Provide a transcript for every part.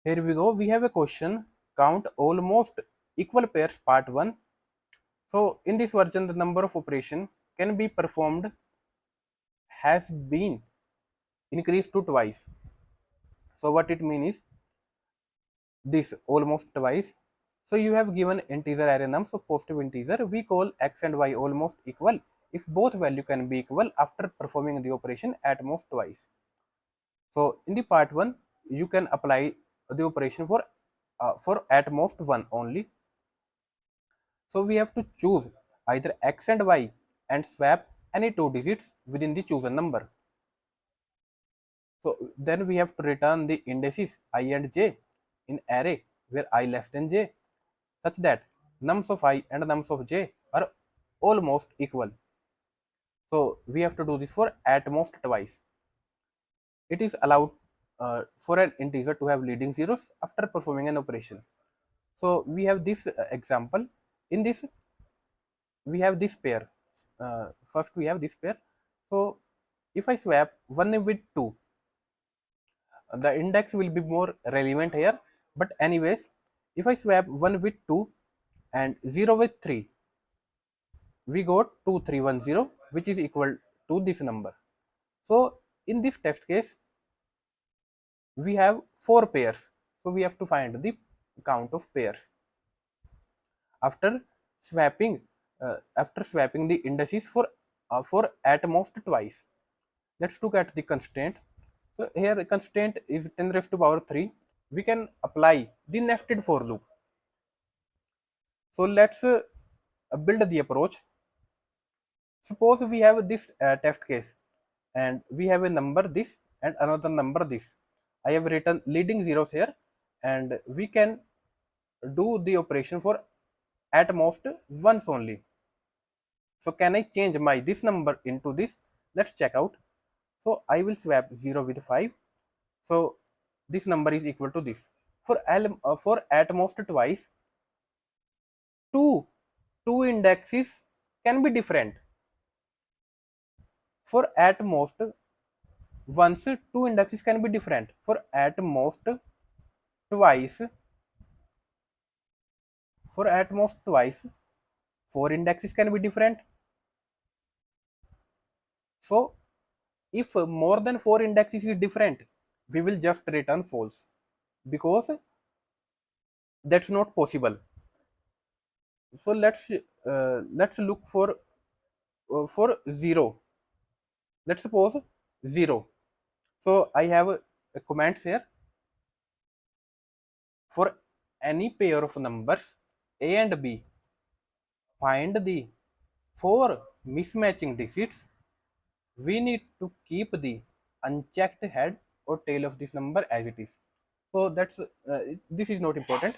Here we go. We have a question, count almost equal pairs part 1. So in this version the number of operation can be performed has been increased to twice. So what it means is this almost twice. So you have given integer array num, so positive integer, we call x and y almost equal if both value can be equal after performing the operation at most twice. So in the part 1 you can apply the operation for at most one only. So we have to choose either x and y and swap any two digits within the chosen number. So then we have to return the indices I and j in array where I less than j such that nums of I and nums of j are almost equal. So we have to do this for at most twice. It is allowed for an integer to have leading zeros after performing an operation. So we have this example. In this we have this pair. First we have this pair. So if I swap 1 with 2, the index will be more relevant here. But anyways, if I swap 1 with 2 and 0 with 3, we got 2310, which is equal to this number. So in this test case, we have 4 pairs. So we have to find the count of pairs. After swapping, the indices for at most twice. Let's look at the constraint. So here constraint is 10 raised to power 3. We can apply the nested for loop. So let's build the approach. Suppose we have this test case and we have a number this and another number this. I have written leading zeros here and we can do the operation for at most once only. So can I change my this number into this? Let's check out. So I will swap 0 with 5. So this number is equal to this. For at most twice, two two indexes can be different. For at most once, two indexes can be different. For at most twice, four indexes can be different. So if more than four indexes is different, we will just return false because that's not possible. So let's look for 0. Let's suppose 0. So I have a comments here. For any pair of numbers a and b, find the 4 mismatching digits. We need to keep the unchecked head or tail of this number as it is. So this is not important.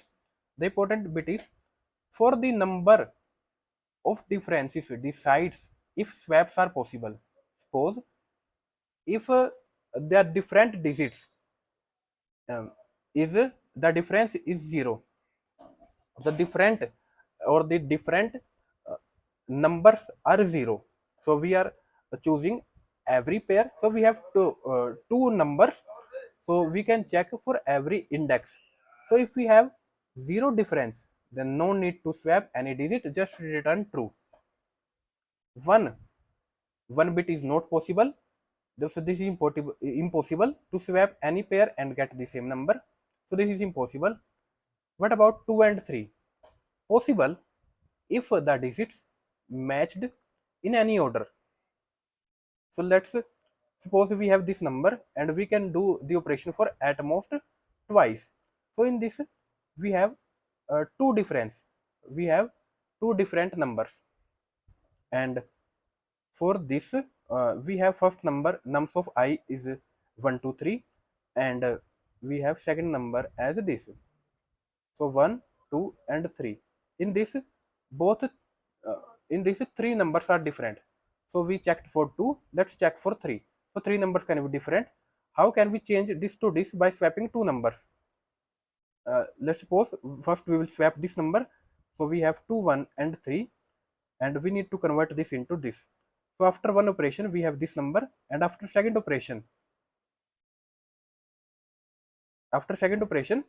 The important bit is for the number of differences decides if swaps are possible. Suppose if there are different digits, is the difference is 0, the different uh, numbers are 0. So we are choosing every pair. So we have two numbers, so we can check for every index. So if we have 0 difference, then no need to swap any digit, just return true. One bit is not possible. So this is impossible to swap any pair and get the same number. So this is impossible. What about 2 and 3? Possible if the digits matched in any order. So let's suppose we have this number and we can do the operation for at most twice. So in this we have two difference. We have two different numbers, and for this we have first number nums of I is 1 2 3, and we have second number as this. So 1 2 and 3. In this both in this three numbers are different. So we checked for 2, let's check for 3. So three numbers can be different. How can we change this to this? By swapping two numbers. Let's suppose first we will swap this number. So we have 2 1 and 3, and we need to convert this into this. So after one operation we have this number, and after second operation after second operation,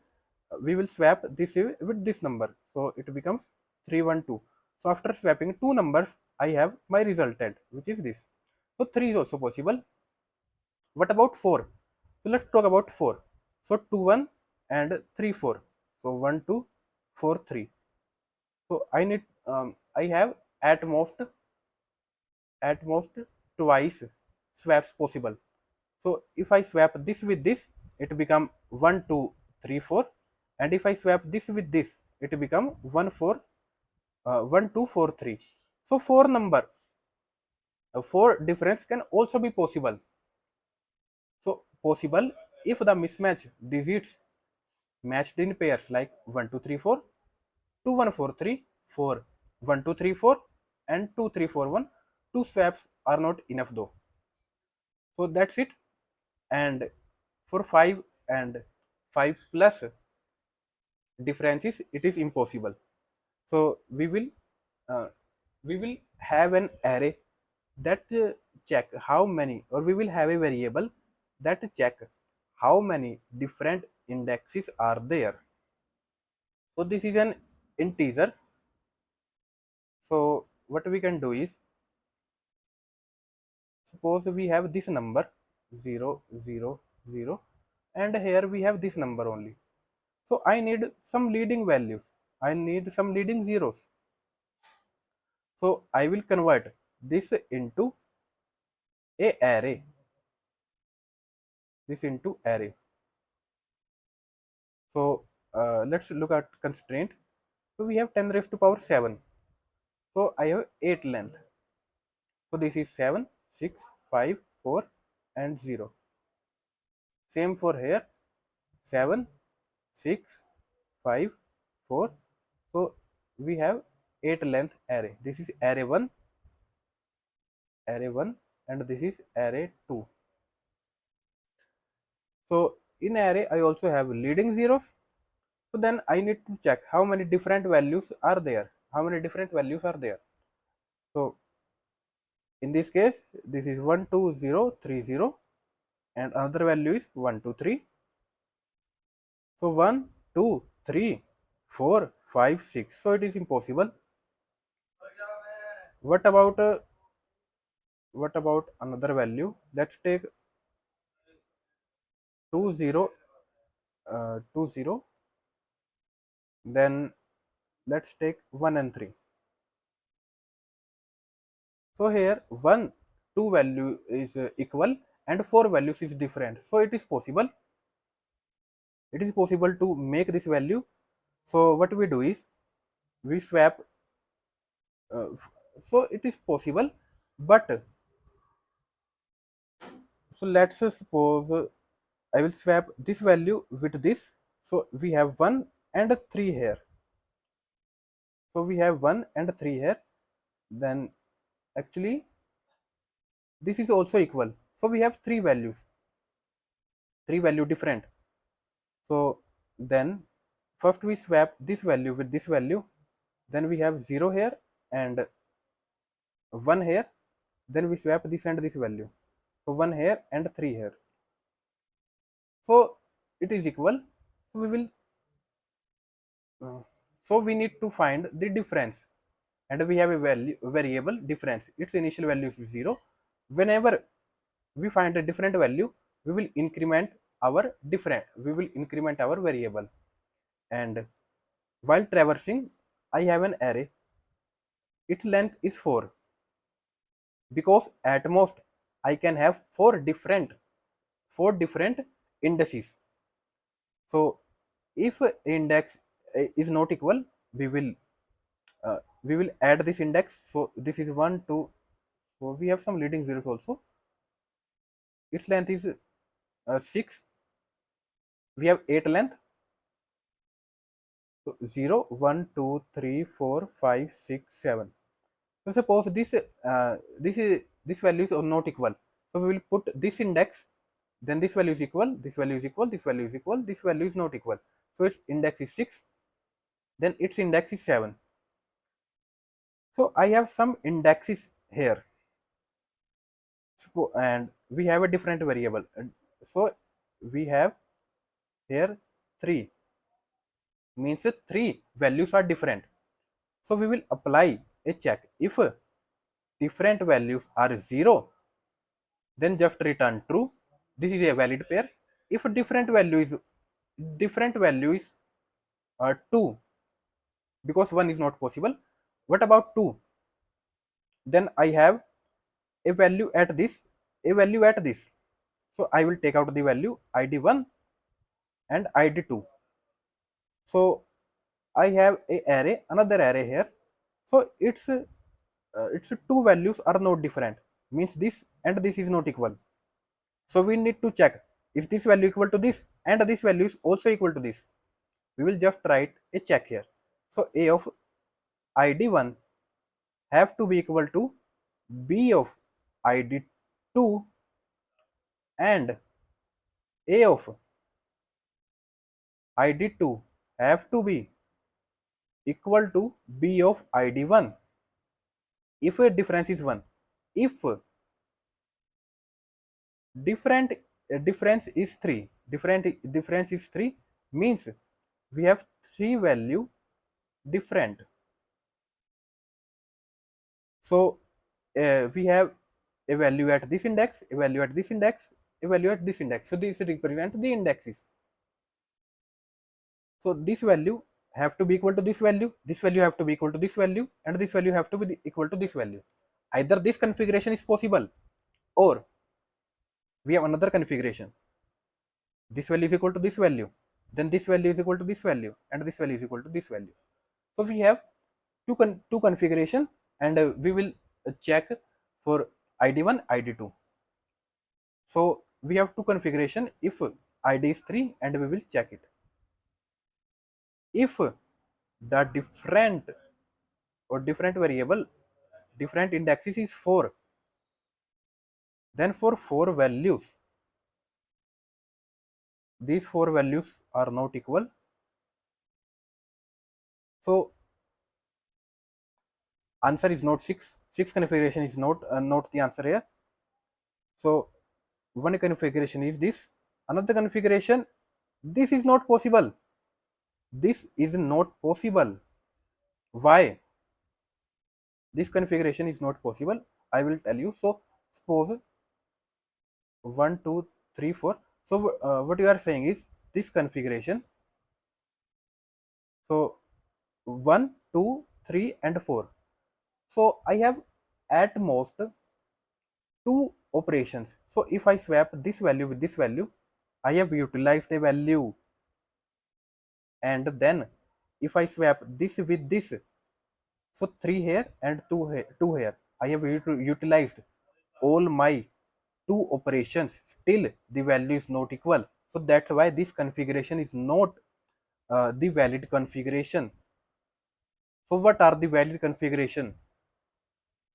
we will swap this with this number, so it becomes 312. So after swapping two numbers, I have my resultant, which is this. So 3 is also possible. What about 4? So let's talk about 4. So 2 1 and 3 4. So 1 2 4 3. So I need I have at most twice swaps possible. So if I swap this with this, it become 1 2 3 4, and if I swap this with this, it become 1 4 1 2 4 3. So four difference can also be possible. So possible if the mismatch digits matched in pairs like 1 2 3 4, 2 1 4 3 4 1 2 3 4, and 2 3 4 1. Two swaps are not enough though. So that's it. And for 5 and 5 plus differences, it is impossible. So uh, we will have an array that check how many, or we will have a variable that check how many different indexes are there. So this is an integer. So what we can do is, suppose we have this number 0 0 0, and here we have this number only. So I need some leading values, I need some leading zeros. So I will convert this into a array, this into array. So let's look at constraint. So we have 10 raised to power 7. So I have 8 length. So this is 7, 6, 5, 4, and 0. Same for here, 7, 6, 5, 4. So we have 8 length array. This is array 1, and this is array 2. So in array I also have leading zeros. So then I need to check how many different values are there. How many different values are there? So in this case, this is 1 2 0 3 0, and another value is 1 2 3. So 1 2 3 4 5 6. So it is impossible. What about uh, what about another value? Let's take 2 0 2 0. Then let's take 1 and 3. So here 1 2 value is equal, and 4 values is different. So it is possible. It is possible to make this value. So what we do is we swap. So it is possible, but so let's suppose I will swap this value with this. So we have 1 and 3 here. So we have 1 and 3 here. Then actually this is also equal. So we have three value different. So then first we swap this value with this value. Then we have 0 here and 1 here. Then we swap this and this value. So 1 here and 3 here. So it is equal. So we will so we need to find the difference, and we have a variable difference. Its initial value is 0. Whenever we find a different value, we will increment our variable. And while traversing, I have an array. Its length is 4, because at most I can have four different indices. So if index is not equal, we will add this index. So this is 1 2. So we have some leading zeros also. Its length is 6. We have 8 length. So 0 1 2 3 4 5 6 7. So suppose this value is not equal. So we will put this index, then this value is equal, this value is equal, this value is equal, this value is not equal. So its index is 6, then its index is 7. So I have some indexes here, and we have a different variable. So we have here 3 means 3 values are different. So we will apply a check. If different values are 0, then just return true. This is a valid pair. If different value is 2, because 1 is not possible. What about 2? Then I have a value at this, a value at this. So I will take out the value id1 and id2. So I have a array, another array here. So its two values are not different. Means this and this is not equal. So we need to check, is this value equal to this and this value is also equal to this. We will just write a check here. So a of id1 have to be equal to b of id2, and a of id2 have to be equal to b of id1 if a difference is 1. If different difference is 3, difference is 3 means we have 3 value different. So we have a value at this index, a value at this index, a value at this index. So this represent the indexes. So this value have to be equal to this value have to be equal to this value, and this value have to be equal to this value. Either this configuration is possible, or we have another configuration. This value is equal to this value, then this value is equal to this value, and this value is equal to this value. So we have two configuration, and we will check for id1, id2. So we have two configuration. If id is 3, and we will check it. If the different variable, different indexes is 4, then for 4 values, these 4 values are not equal. So answer is not 6. 6 configuration is not the answer here. So one configuration is this, another configuration, this is not possible. This is not possible. Why this configuration is not possible? I will tell you. So suppose 1 2 3 4. So what you are saying is this configuration. So 1 2 3 and 4. So I have at most 2 operations. So if I swap this value with this value, I have utilized a value, and then if I swap this with this, so 3 here and 2 here, I have utilized all my 2 operations. Still the value is not equal. So that's why this configuration is not the valid configuration. So what are the valid configuration?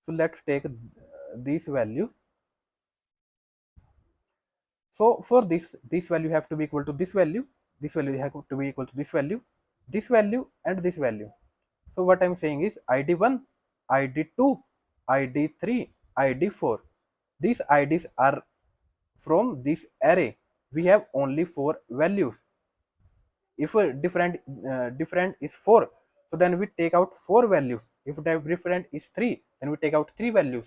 So let's take these values. So for this value have to be equal to this value have to be equal to this value, and this value. So what I'm saying is id1, id2, id3, id4. These IDs are from this array. We have only 4 values. If a different is 4, so then we take out 4 values. If different is 3, then we take out 3 values.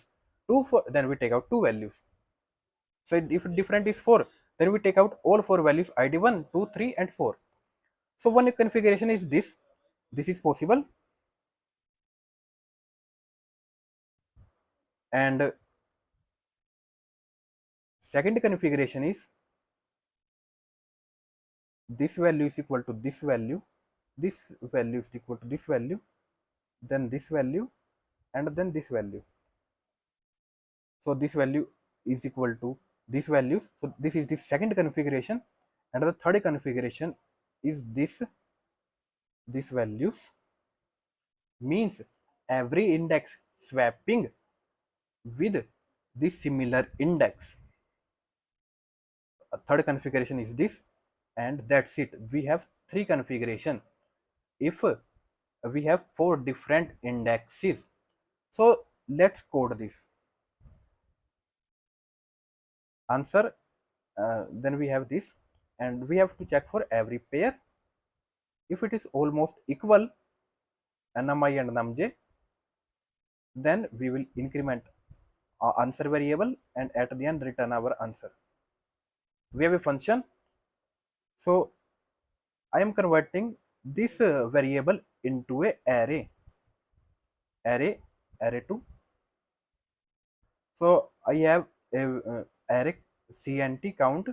2 4, then we take out 2 values. So if different is 4, then we take out all 4 values id1, 2, 3 and 4. So one configuration is this. This is possible. And second configuration is this value is equal to this value is equal to this value, then this value, and then this value. So this value is equal to this value. So this is the second configuration, and the third configuration is this values, means every index swapping with this similar index. A third configuration is this, and that's it. We have 3 configuration. If we have 4 different indexes, so let's code this answer. Then we have this, and we have to check for every pair. If it is almost equal, num I and num j, then we will increment our answer variable and at the end return our answer. We have a function, so I am converting this variable into a array array2. So I have a array cnt count,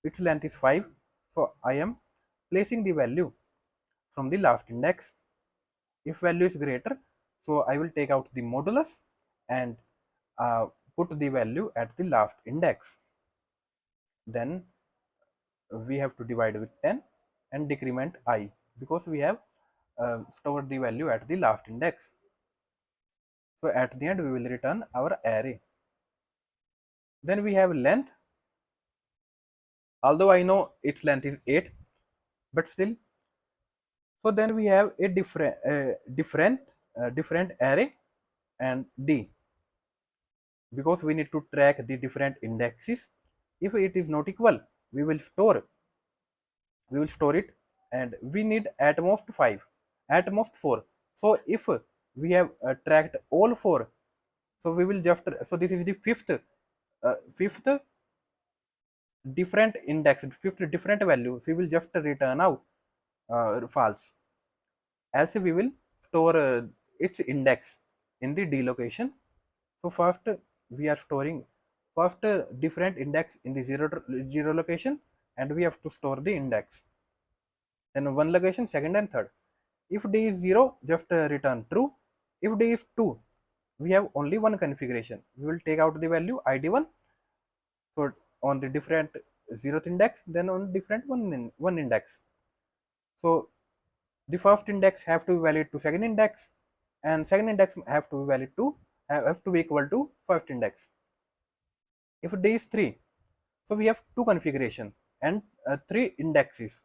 its length is 5, so I am placing the value from the last index. If value is greater, so I will take out the modulus and put the value at the last index. Then we have to divide with 10 and decrement I, because we have stored the value at the last index. So at the end we will return our array. Then we have length. Although I know its length is 8, but still. So then we have a different array and d, because we need to track the different indexes. If it is not equal, we will store it, and we need at most 5, at most 4. So if we have tracked all 4, so we will just, so this is the fifth different index, fifth different value, we will just return out false. Else we will store its index in the d location. So first we are storing first different index in the 0 location, and we have to store the index. Then one location, second and third. If d is 0, just return true. If d is 2, we have only one configuration. We will take out the value id1, so on the different 0th index, then on different one index. So the first index have to be valid to second index, and second index have to be valid to have to be equal to first index. If d is 3, so we have two configuration and 3 indexes.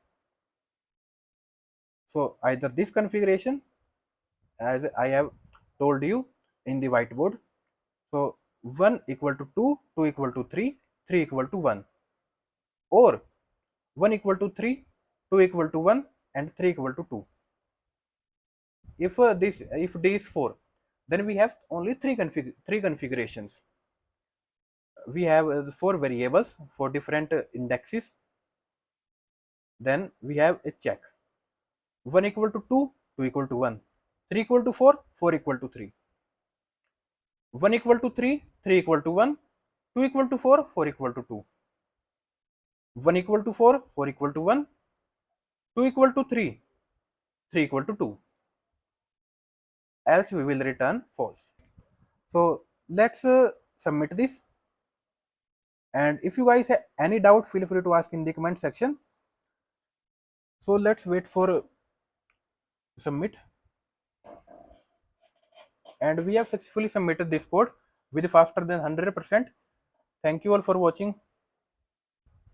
So either this configuration, as I have told you in the whiteboard, so 1 equal to 2, 2 equal to 3, 3 equal to 1, or 1 equal to 3, 2 equal to 1, and 3 equal to 2. If d is 4, then we have only three configurations. We have 4 variables for different indexes. Then we have a check: 1 equal to 2, 2 equal to 1, 3 equal to 4, 4 equal to 3, 1 equal to 3, 3 equal to 1, 2 equal to 4, 4 equal to 2, 1 equal to 4, 4 equal to 1, 2 equal to 3, 3 equal to 2. Else we will return false. So let's submit this. And if you guys have any doubt, feel free to ask in the comment section. So let's wait for submit. And we have successfully submitted this code with faster than 100%. Thank you all for watching.